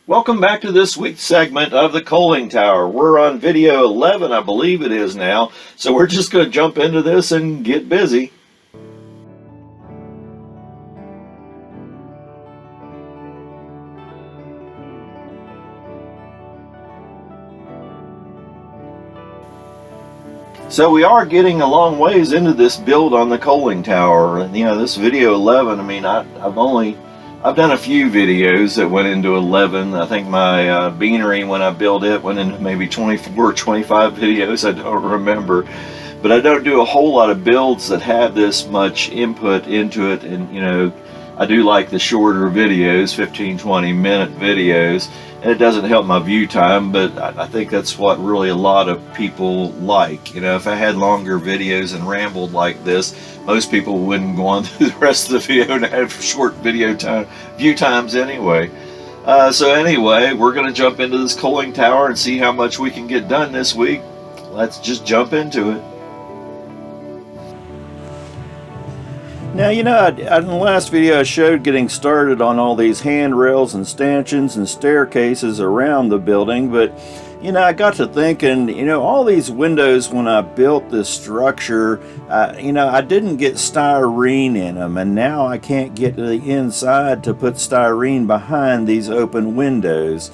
Welcome back to this week's segment of the Coaling Tower. We're on video 11, I believe it is now, so we're just going to jump into this and get busy. So we are getting a long ways into this build on the Coaling Tower. You know, this video 11, I mean, I've done a few videos that went into 11. I think my beanery, when I built it, went into maybe 24, 25 videos. I don't remember. But I don't do a whole lot of builds that have this much input into it. And, you know, I do like the shorter videos, 15, 20-minute videos. And it doesn't help my view time, but I think that's what really a lot of people like. You know, if I had longer videos and rambled like this, most people wouldn't go on through the rest of the video and have short view times anyway. So anyway, we're going to jump into this coaling tower and see how much we can get done this week. Let's just jump into it. Now, you know, in the last video I showed getting started on all these handrails and stanchions and staircases around the building, but, you know, I got to thinking, you know, all these windows when I built this structure, you know, I didn't get styrene in them, and now I can't get to the inside to put styrene behind these open windows.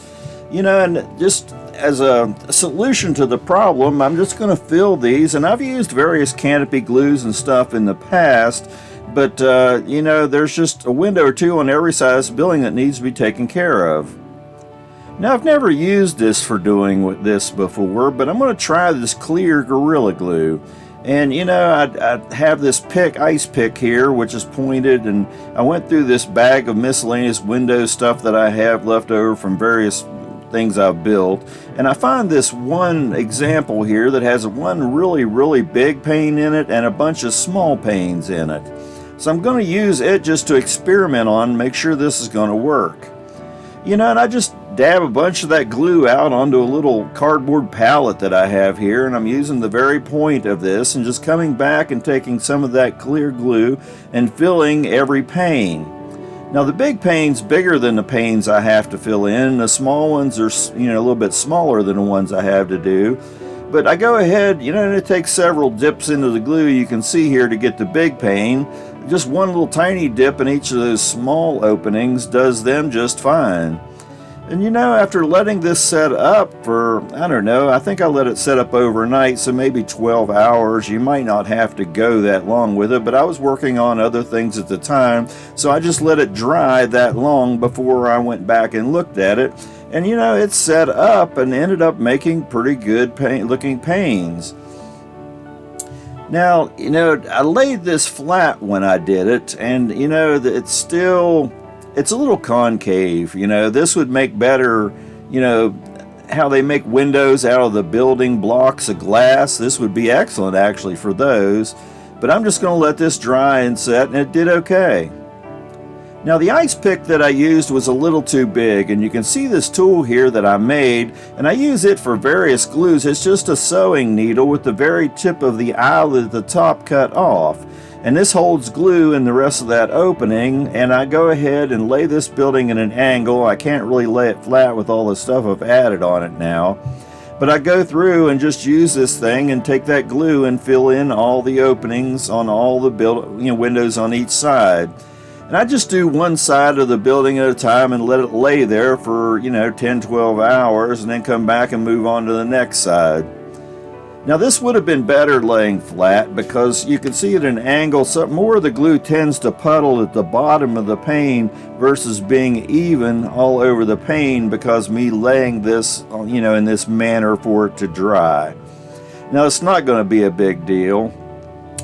You know, and just as a solution to the problem, I'm just going to fill these, and I've used various canopy glues and stuff in the past, but, you know, there's just a window or two on every side of this building that needs to be taken care of. Now, I've never used this for doing this before, but I'm going to try this clear Gorilla Glue. And, you know, I have this ice pick here, which is pointed, and I went through this bag of miscellaneous window stuff that I have left over from various things I've built, and I find this one example here that has one really big pane in it and a bunch of small panes in it. So I'm going to use it just to experiment on, make sure this is going to work. You know, and I just dab a bunch of that glue out onto a little cardboard pallet that I have here, and I'm using the very point of this and just coming back and taking some of that clear glue and filling every pane. Now the big pane's bigger than the panes I have to fill in. The small ones are, you know, a little bit smaller than the ones I have to do. But I go ahead, you know, and it takes several dips into the glue you can see here to get the big pane. Just one little tiny dip in each of those small openings does them just fine. And you know, after letting this set up for, I don't know, I think I let it set up overnight, so maybe 12 hours. You might not have to go that long with it, but I was working on other things at the time, so I just let it dry that long before I went back and looked at it. And you know, it set up and ended up making pretty good looking panes. Now, you know, I laid this flat when I did it, and you know, it's a little concave. You know, this would make better, you know, how they make windows out of the building blocks of glass. This would be excellent actually for those, but I'm just going to let this dry and set, and it did okay. Now the ice pick that I used was a little too big, and you can see this tool here that I made, and I use it for various glues. It's just a sewing needle with the very tip of the eyelet at the top cut off. And this holds glue in the rest of that opening, and I go ahead and lay this building in an angle. I can't really lay it flat with all the stuff I've added on it now. But I go through and just use this thing and take that glue and fill in all the openings on all the windows on each side. And I just do one side of the building at a time and let it lay there for, you know, 10-12 hours, and then come back and move on to the next side. Now this would have been better laying flat because you can see at an angle, more of the glue tends to puddle at the bottom of the pane versus being even all over the pane because me laying this, you know, in this manner for it to dry. Now it's not going to be a big deal,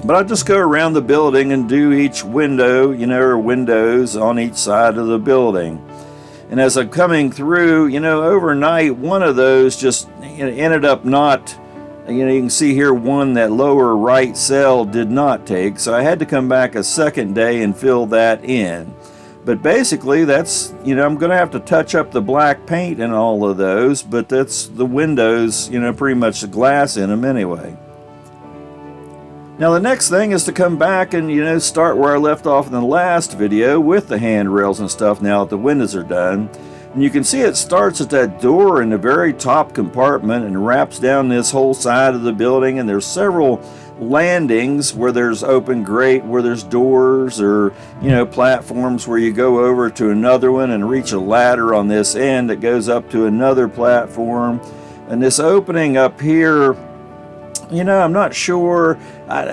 but I just go around the building and do each window, you know, or windows on each side of the building. And as I'm coming through, you know, overnight, one of those just ended up not, you know, you can see here one, that lower right cell did not take, so I had to come back a second day and fill that in. But basically that's, you know, I'm going to have to touch up the black paint in all of those, but that's the windows, you know, pretty much the glass in them anyway. Now the next thing is to come back and, you know, start where I left off in the last video with the handrails and stuff now that the windows are done. And you can see it starts at that door in the very top compartment and wraps down this whole side of the building, and there's several landings where there's open grate, where there's doors, or platforms where you go over to another one and reach a ladder on this end that goes up to another platform. And this opening up here, I'm not sure.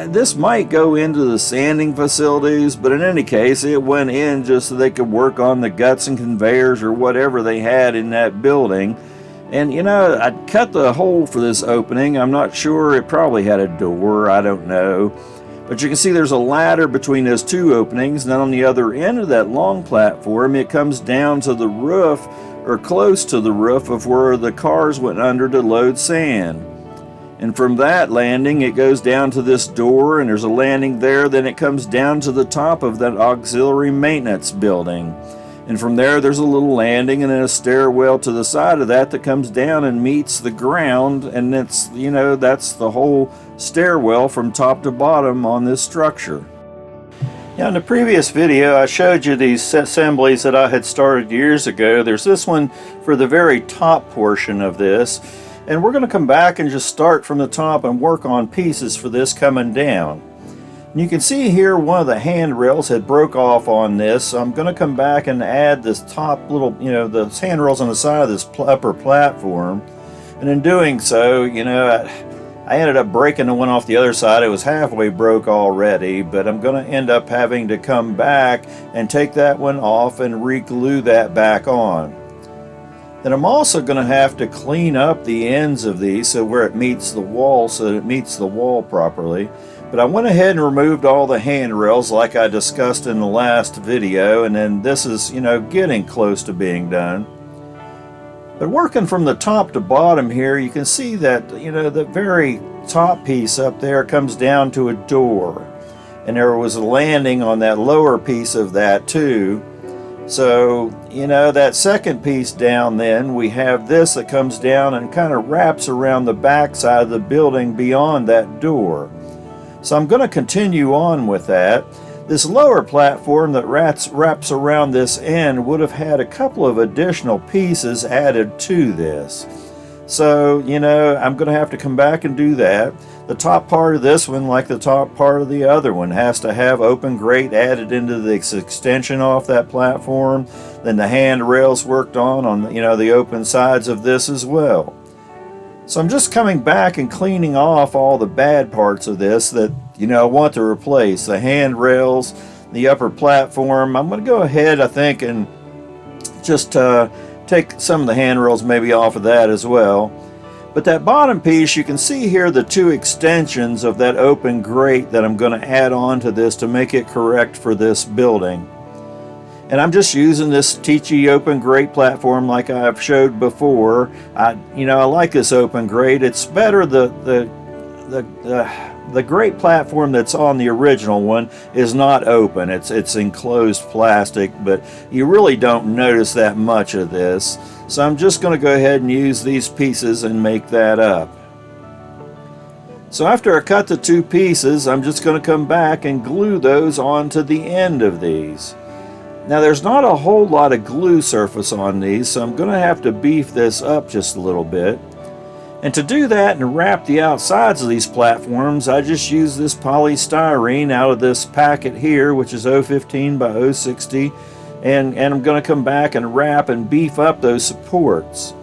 This might go into the sanding facilities, but in any case, it went in just so they could work on the guts and conveyors or whatever they had in that building. And I cut the hole for this opening. I'm not sure. It probably had a door. I don't know. But you can see there's a ladder between those two openings. And then on the other end of that long platform, it comes down to the roof, or close to the roof of where the cars went under to load sand. And from that landing, it goes down to this door, and there's a landing there. Then it comes down to the top of that auxiliary maintenance building. And from there, there's a little landing and then a stairwell to the side of that comes down and meets the ground. And that's the whole stairwell from top to bottom on this structure. Now, in the previous video, I showed you these assemblies that I had started years ago. There's this one for the very top portion of this. And we're going to come back and just start from the top and work on pieces for this coming down. And you can see here one of the handrails had broke off on this, so I'm going to come back and add this top little, the handrails on the side of this upper platform. And in doing so, I ended up breaking the one off the other side. It was halfway broke already, but I'm going to end up having to come back and take that one off and re-glue that back on. Then I'm also going to have to clean up the ends of these so where it meets the wall, so that it meets the wall properly. But I went ahead and removed all the handrails like I discussed in the last video, and then this is, getting close to being done. But working from the top to bottom here, you can see that, the very top piece up there comes down to a door. And there was a landing on that lower piece of that too. So, that second piece down, then we have this that comes down and kind of wraps around the back side of the building beyond that door. So I'm going to continue on with that. This lower platform that wraps around this end would have had a couple of additional pieces added to this. So, I'm going to have to come back and do that. The top part of this one, like the top part of the other one, has to have open grate added into the extension off that platform. Then the handrails worked on the open sides of this as well. So I'm just coming back and cleaning off all the bad parts of this that, I want to replace. The handrails, the upper platform. I'm going to go ahead, I think, and just take some of the handrails maybe off of that as well. But that bottom piece, you can see here the two extensions of that open grate that I'm going to add on to this to make it correct for this building. And I'm just using this Tichy open grate platform like I've showed before. I like this open grate. It's better the grate platform that's on the original one is not open. It's enclosed plastic, but you really don't notice that much of this. So I'm just going to go ahead and use these pieces and make that up. So after I cut the two pieces, I'm just going to come back and glue those onto the end of these. Now there's not a whole lot of glue surface on these, so I'm going to have to beef this up just a little bit. And to do that and wrap the outsides of these platforms, I just use this polystyrene out of this packet here, which is 015 by 060, and I'm going to come back and wrap and beef up those supports.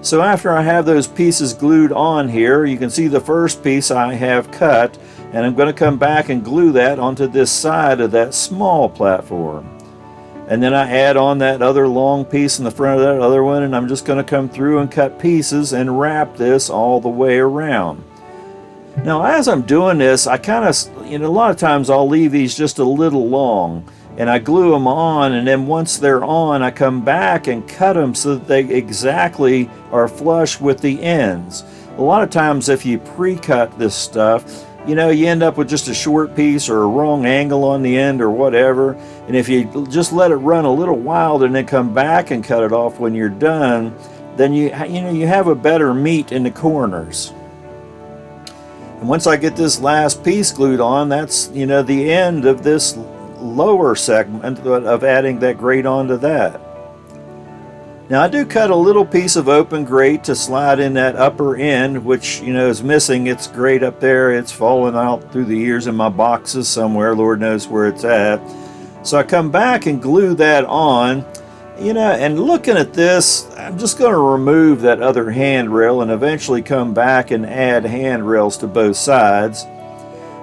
So after I have those pieces glued on here, you can see the first piece I have cut, and I'm going to come back and glue that onto this side of that small platform. And then I add on that other long piece in the front of that other one, and I'm just going to come through and cut pieces and wrap this all the way around. Now as I'm doing this, I kind of, a lot of times I'll leave these just a little long, and I glue them on, and then once they're on, I come back and cut them so that they exactly are flush with the ends. A lot of times if you pre-cut this stuff, you end up with just a short piece or a wrong angle on the end or whatever. And if you just let it run a little while and then come back and cut it off when you're done, then you have a better meat in the corners. And once I get this last piece glued on, that's the end of this lower segment of adding that grate onto that. Now I do cut a little piece of open grate to slide in that upper end, which is missing. It's grate up there. It's fallen out through the years in my boxes somewhere. Lord knows where it's at. So I come back and glue that on. And looking at this, I'm just going to remove that other handrail and eventually come back and add handrails to both sides.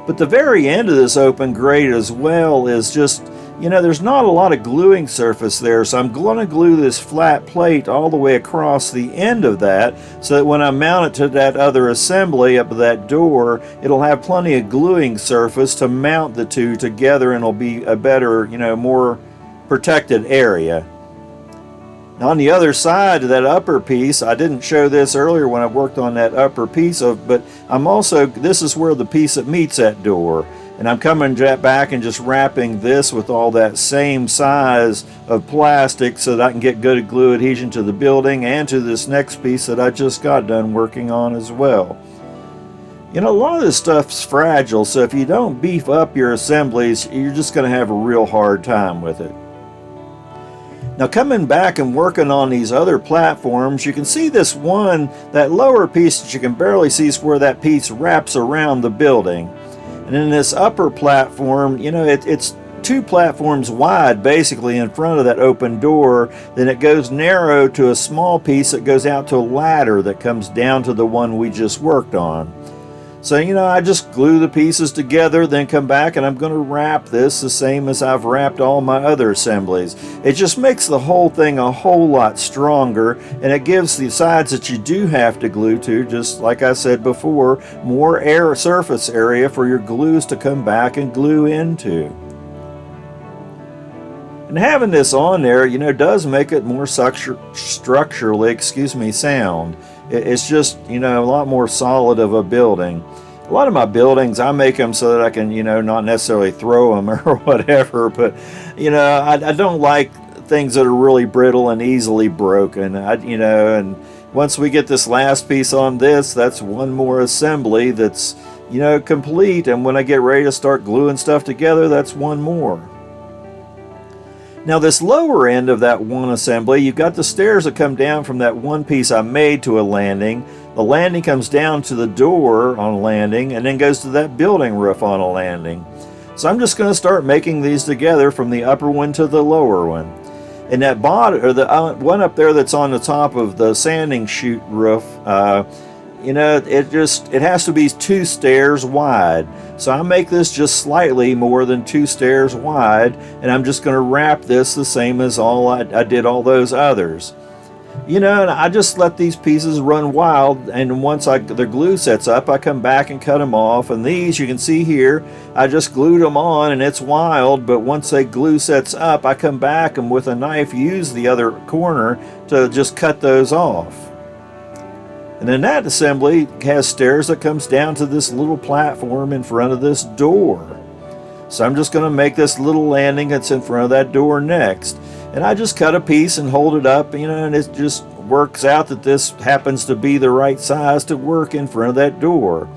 But the very end of this open grate as well is just, there's not a lot of gluing surface there, so I'm going to glue this flat plate all the way across the end of that so that when I mount it to that other assembly up at that door, it'll have plenty of gluing surface to mount the two together, and it'll be a better, more protected area. Now on the other side of that upper piece, I didn't show this earlier when I worked on that upper piece but this is where the piece that meets that door. And I'm coming back and just wrapping this with all that same size of plastic so that I can get good glue adhesion to the building and to this next piece that I just got done working on as well. A lot of this stuff's fragile, so if you don't beef up your assemblies, you're just going to have a real hard time with it. Now coming back and working on these other platforms, you can see this one, that lower piece that you can barely see is where that piece wraps around the building. And in this upper platform, it's 2 platforms wide basically in front of that open door. Then it goes narrow to a small piece that goes out to a ladder that comes down to the one we just worked on. So, I just glue the pieces together, then come back and I'm going to wrap this the same as I've wrapped all my other assemblies. It just makes the whole thing a whole lot stronger, and it gives the sides that you do have to glue to, just like I said before, more surface area for your glues to come back and glue into. And having this on there, does make it more structurally, sound. It's just, a lot more solid of a building. A lot of my buildings, I make them so that I can, not necessarily throw them or whatever, but, I don't like things that are really brittle and easily broken. And once we get this last piece on this, that's one more assembly that's, complete. And when I get ready to start gluing stuff together, that's one more. Now this lower end of that one assembly, you've got the stairs that come down from that one piece I made to a landing. The landing comes down to the door on a landing and then goes to that building roof on a landing. So I'm just going to start making these together from the upper one to the lower one. And that bottom, or the one up there that's on the top of the sanding chute roof, it has to be 2 stairs wide. So I make this just slightly more than 2 stairs wide, and I'm just going to wrap this the same as I did all those others. And I just let these pieces run wild, and once the glue sets up, I come back and cut them off. And these, you can see here, I just glued them on and it's wild, but once the glue sets up, I come back and with a knife use the other corner to just cut those off. And then that assembly has stairs that comes down to this little platform in front of this door. So I'm just going to make this little landing that's in front of that door next. And I just cut a piece and hold it up, and it just works out that this happens to be the right size to work in front of that door.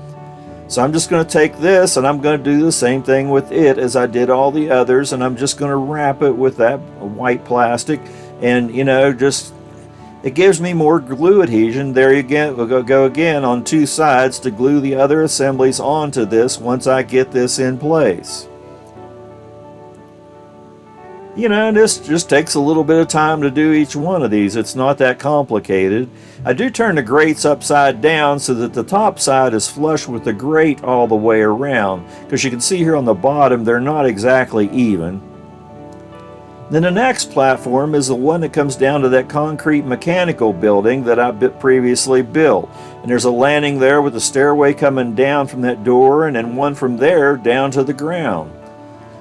So I'm just going to take this and I'm going to do the same thing with it as I did all the others, and I'm just going to wrap it with that white plastic, and it gives me more glue adhesion. There you go. We'll go again on 2 sides to glue the other assemblies onto this once I get this in place. This just takes a little bit of time to do each one of these. It's not that complicated. I do turn the grates upside down so that the top side is flush with the grate all the way around, because you can see here on the bottom they're not exactly even. Then the next platform is the one that comes down to that concrete mechanical building that I previously built. And there's a landing there with a stairway coming down from that door, and then one from there down to the ground.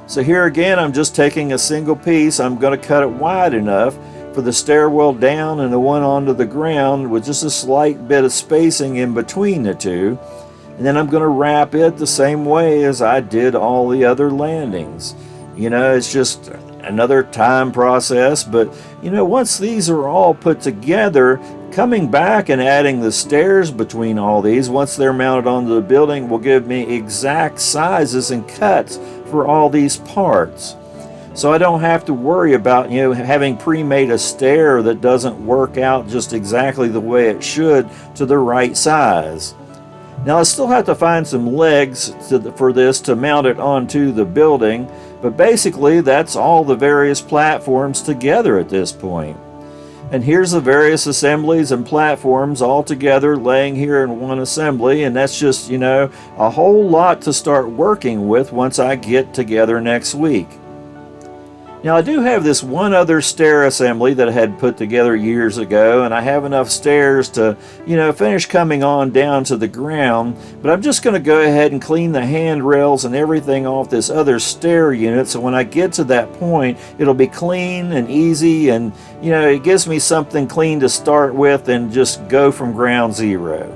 So here again, I'm just taking a single piece. I'm going to cut it wide enough for the stairwell down and the one onto the ground with just a slight bit of spacing in between the two. And then I'm going to wrap it the same way as I did all the other landings. It's just another time process, but once these are all put together, coming back and adding the stairs between all these, once they're mounted onto the building, will give me exact sizes and cuts for all these parts. so I don't have to worry about, having pre-made a stair that doesn't work out just exactly the way it should to the right size. Now I still have to find some legs for this to mount it onto the building, but basically that's all the various platforms together at this point. And here's the various assemblies and platforms all together laying here in one assembly, and that's just, a whole lot to start working with once I get together next week. Now I do have this one other stair assembly that I had put together years ago, and I have enough stairs to, finish coming on down to the ground, but I'm just going to go ahead and clean the handrails and everything off this other stair unit, so when I get to that point it'll be clean and easy, and it gives me something clean to start with and just go from ground zero.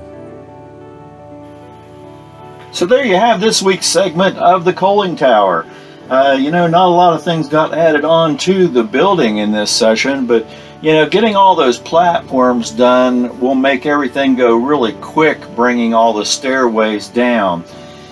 So there you have this week's segment of the Coaling Tower. Not a lot of things got added on to the building in this session, but getting all those platforms done will make everything go really quick, bringing all the stairways down.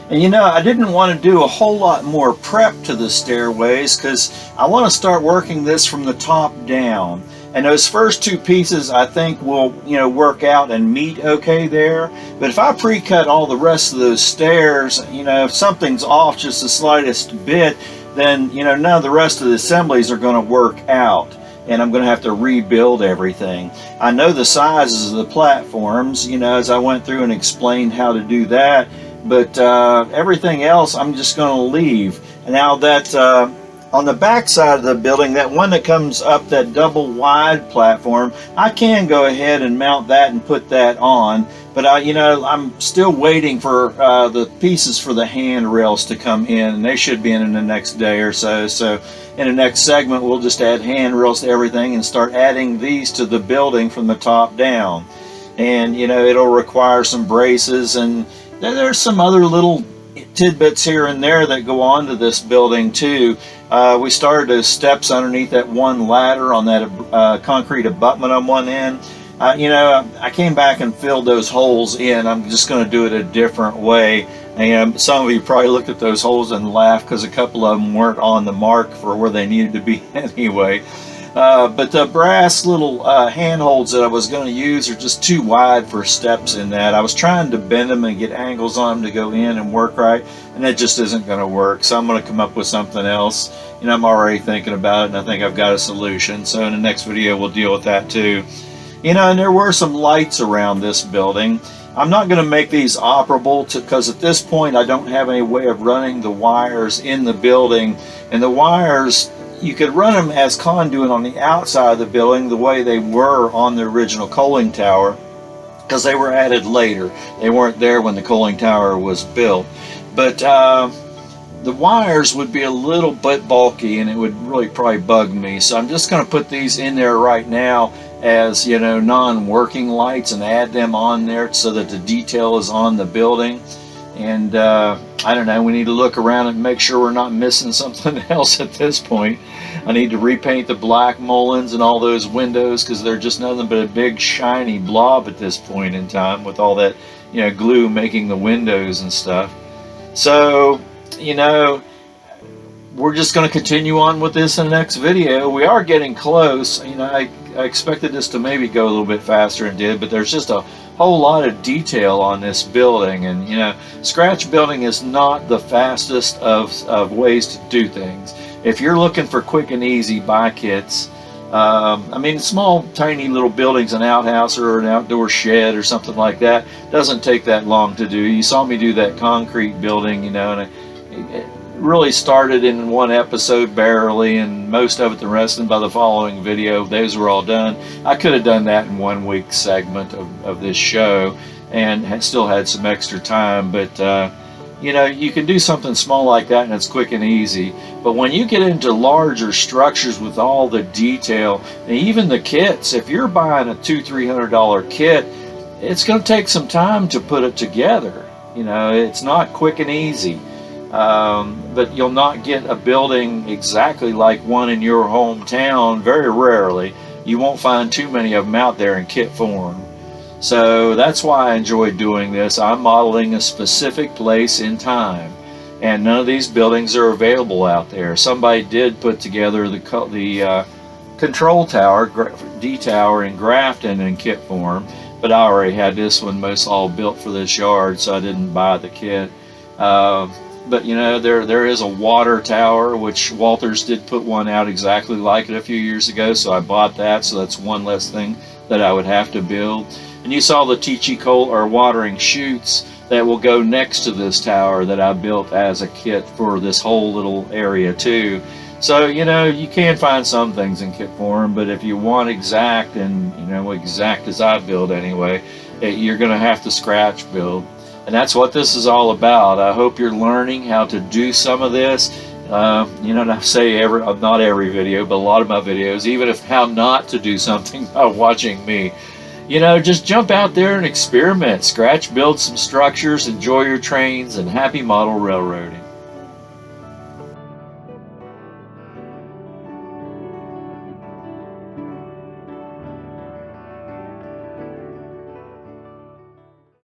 And I didn't want to do a whole lot more prep to the stairways because I want to start working this from the top down. And those first two pieces I think will, work out and meet okay there. But if I pre-cut all the rest of those stairs, if something's off just the slightest bit, then, none of the rest of the assemblies are going to work out. And I'm going to have to rebuild everything. I know the sizes of the platforms, as I went through and explained how to do that. But everything else I'm just going to leave. And now that on the back side of the building, that one that comes up that double wide platform, I can go ahead and mount that and put that on. But I'm still waiting for the pieces for the handrails to come in, and they should be in the next day or so. So in the next segment, we'll just add handrails to everything and start adding these to the building from the top down. And it'll require some braces, and there's some other little tidbits here and there that go on to this building too. We started those steps underneath that one ladder on that concrete abutment on one end. I came back and filled those holes in. I'm just going to do it a different way. And some of you probably looked at those holes and laughed because a couple of them weren't on the mark for where they needed to be anyway. But the brass little handholds that I was going to use are just too wide for steps in that. I was trying to bend them and get angles on them to go in and work right, and that just isn't going to work. So I'm going to come up with something else. I'm already thinking about it, and I think I've got a solution. So in the next video, we'll deal with that too. And there were some lights around this building. I'm not going to make these operable because at this point I don't have any way of running the wires in the building, and the wires, you could run them as conduit on the outside of the building the way they were on the original Coaling Tower, because they were added later. They weren't there when the Coaling Tower was built. But the wires would be a little bit bulky, and it would really probably bug me. So I'm just going to put these in there right now as non-working lights and add them on there so that the detail is on the building. And I don't know, we need to look around and make sure we're not missing something else at this point. I need to repaint the black mullions and all those windows because they're just nothing but a big shiny blob at this point in time with all that glue making the windows and stuff. So we're just going to continue on with this in the next video. We are getting close. I expected this to maybe go a little bit faster and did, but there's just a whole lot of detail on this building, and scratch building is not the fastest of ways to do things. If you're looking for quick and easy, buy kits. Small tiny little buildings, an outhouse or an outdoor shed or something like that, doesn't take that long to do. You saw me do that concrete building, and it really started in one episode barely, and most of it the rest, and by the following video those were all done. I could have done that in 1 week segment of this show and still had some extra time, but you can do something small like that and it's quick and easy. But when you get into larger structures with all the detail, and even the kits, if you're buying a $200-300 kit, it's going to take some time to put it together. It's not quick and easy. But you'll not get a building exactly like one in your hometown, very rarely. You won't find too many of them out there in kit form. So that's why I enjoy doing this. I'm modeling a specific place in time. and none of these buildings are available out there. Somebody did put together the control tower, D-tower in Grafton in kit form, but I already had this one most all built for this yard, so I didn't buy the kit. But you know, there is a water tower, which Walters did put one out exactly like it a few years ago, so I bought that, so that's one less thing that I would have to build. And you saw the Tichy coal or watering chutes that will go next to this tower that I built as a kit for this whole little area too. So, you know, you can find some things in kit form, but if you want exact, and you know, exact as I build anyway, you're going to have to scratch build. And that's what this is all about. I hope you're learning how to do some of this. You know, I say not every video, but a lot of my videos, even if how not to do something by watching me. You know, just jump out there and experiment. Scratch build some structures, enjoy your trains, and happy model railroading.